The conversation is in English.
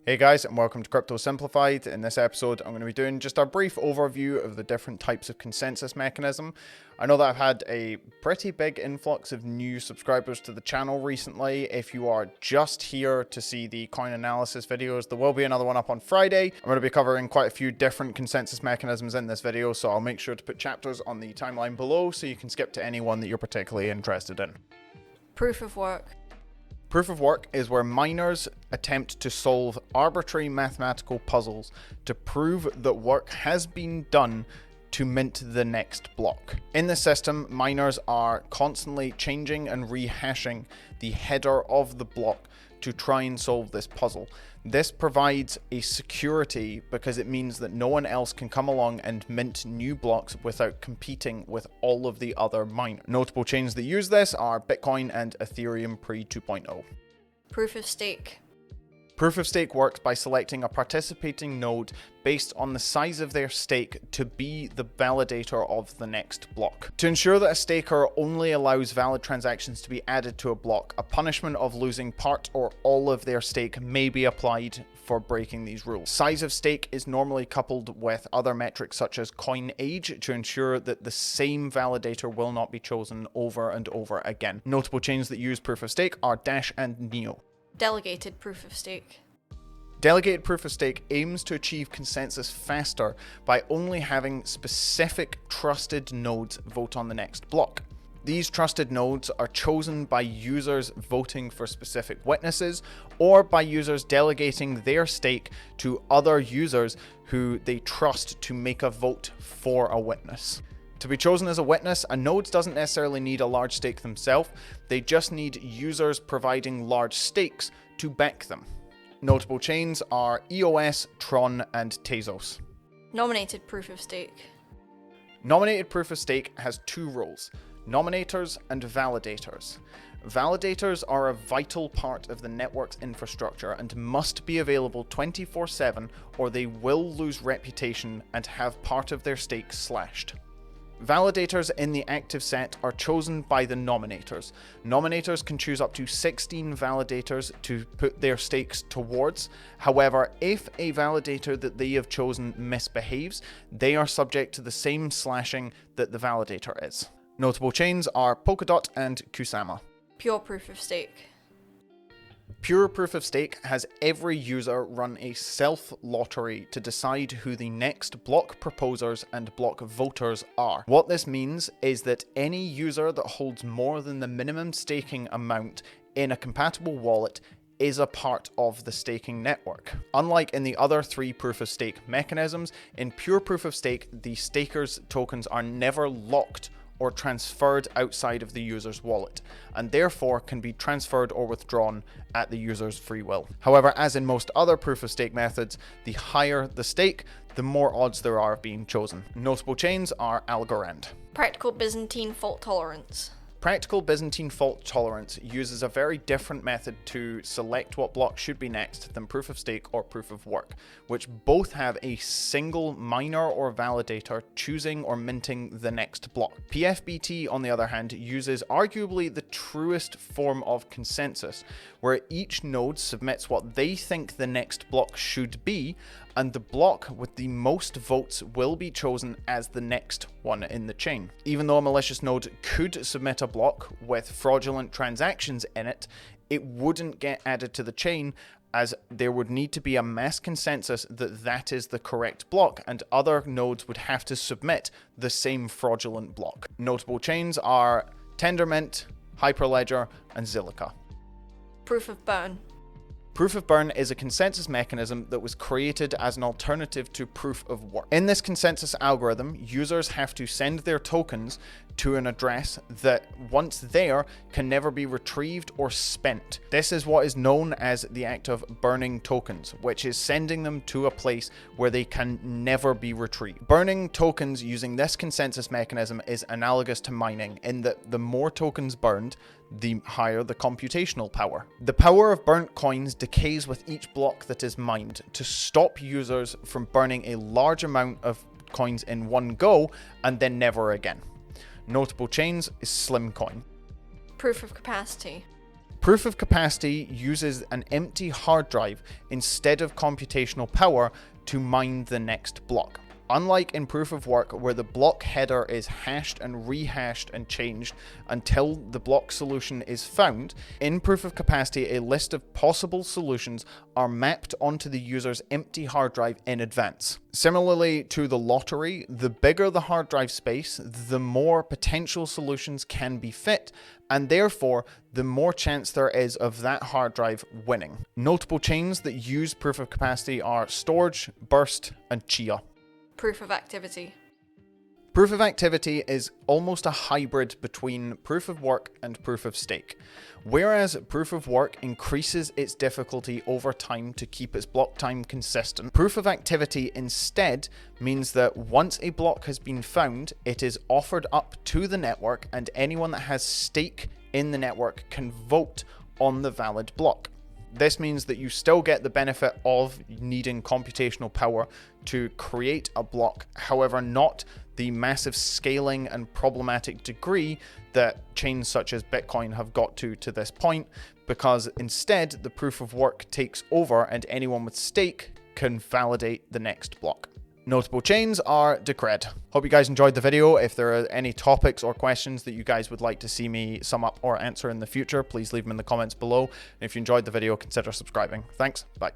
Hey guys, and welcome to Crypto Simplified. In this episode, I'm going to be doing just a brief overview of the different types of consensus mechanism. I know that I've had a pretty big influx of new subscribers to the channel recently. If you are just here to see the coin analysis videos, there will be another one up on Friday. I'm going to be covering quite a few different consensus mechanisms in this video, so I'll make sure to put chapters on the timeline below so you can skip to any one that you're particularly interested in. Proof of work. Proof of work is where miners attempt to solve arbitrary mathematical puzzles to prove that work has been done to mint the next block. In this system, miners are constantly changing and rehashing the header of the block to try and solve this puzzle. This provides a security because it means that no one else can come along and mint new blocks without competing with all of the other miners. Notable chains that use this are Bitcoin and Ethereum pre 2.0. Proof of stake. Proof of stake works by selecting a participating node based on the size of their stake to be the validator of the next block. To ensure that a staker only allows valid transactions to be added to a block, a punishment of losing part or all of their stake may be applied for breaking these rules. Size of stake is normally coupled with other metrics such as coin age to ensure that the same validator will not be chosen over and over again. Notable chains that use proof of stake are Dash and Neo. Delegated proof of stake. Delegated proof of stake aims to achieve consensus faster by only having specific trusted nodes vote on the next block. These trusted nodes are chosen by users voting for specific witnesses or by users delegating their stake to other users who they trust to make a vote for a witness. To be chosen as a witness, a node doesn't necessarily need a large stake themselves, they just need users providing large stakes to back them. Notable chains are EOS, Tron, and Tezos. Nominated proof of stake. Nominated proof of stake has two roles: nominators and validators. Validators are a vital part of the network's infrastructure and must be available 24/7 or they will lose reputation and have part of their stake slashed. Validators in the active set are chosen by the nominators. Nominators can choose up to 16 validators to put their stakes towards. However, if a validator that they have chosen misbehaves, they are subject to the same slashing that the validator is. Notable chains are Polkadot and Kusama. Pure proof of stake. Pure proof of stake has every user run a self-lottery to decide who the next block proposers and block voters are. What this means is that any user that holds more than the minimum staking amount in a compatible wallet is a part of the staking network. Unlike in the other three proof of stake mechanisms, in pure proof of stake, the stakers' tokens are never locked or transferred outside of the user's wallet, and therefore can be transferred or withdrawn at the user's free will. However, as in most other proof of stake methods, the higher the stake, the more odds there are of being chosen. Notable chains are Algorand. Practical Byzantine fault tolerance. Practical Byzantine fault tolerance uses a very different method to select what block should be next than proof of stake or proof of work, which both have a single miner or validator choosing or minting the next block. PFBT, on the other hand, uses arguably the truest form of consensus, where each node submits what they think the next block should be, and the block with the most votes will be chosen as the next one in the chain. Even though a malicious node could submit a block with fraudulent transactions in it, it wouldn't get added to the chain, as there would need to be a mass consensus that that is the correct block, and other nodes would have to submit the same fraudulent block. Notable chains are Tendermint, Hyperledger, and Zilliqa. Proof of burn. Proof of burn is a consensus mechanism that was created as an alternative to proof of work. In this consensus algorithm, users have to send their tokens to an address that, once there, can never be retrieved or spent. This is what is known as the act of burning tokens, which is sending them to a place where they can never be retrieved. Burning tokens using this consensus mechanism is analogous to mining in that the more tokens burned, the higher the computational power. The power of burnt coins decays with each block that is mined to stop users from burning a large amount of coins in one go and then never again. Notable chains is Slimcoin. Proof of capacity. Proof of capacity uses an empty hard drive instead of computational power to mine the next block. Unlike in proof of work, where the block header is hashed and rehashed and changed until the block solution is found, in proof of capacity, a list of possible solutions are mapped onto the user's empty hard drive in advance. Similarly to the lottery, the bigger the hard drive space, the more potential solutions can be fit, and therefore the more chance there is of that hard drive winning. Notable chains that use proof of capacity are storage, burst, and chia. Proof of activity. Proof of activity is almost a hybrid between proof of work and proof of stake. Whereas proof of work increases its difficulty over time to keep its block time consistent, proof of activity instead means that once a block has been found, it is offered up to the network, and anyone that has stake in the network can vote on the valid block. This means that you still get the benefit of needing computational power to create a block, however, not the massive scaling and problematic degree that chains such as Bitcoin have got to this point, because instead the proof of work takes over and anyone with stake can validate the next block. Notable chains are Decred. Hope you guys enjoyed the video. If there are any topics or questions that you guys would like to see me sum up or answer in the future, please leave them in the comments below. And if you enjoyed the video, consider subscribing. Thanks. Bye.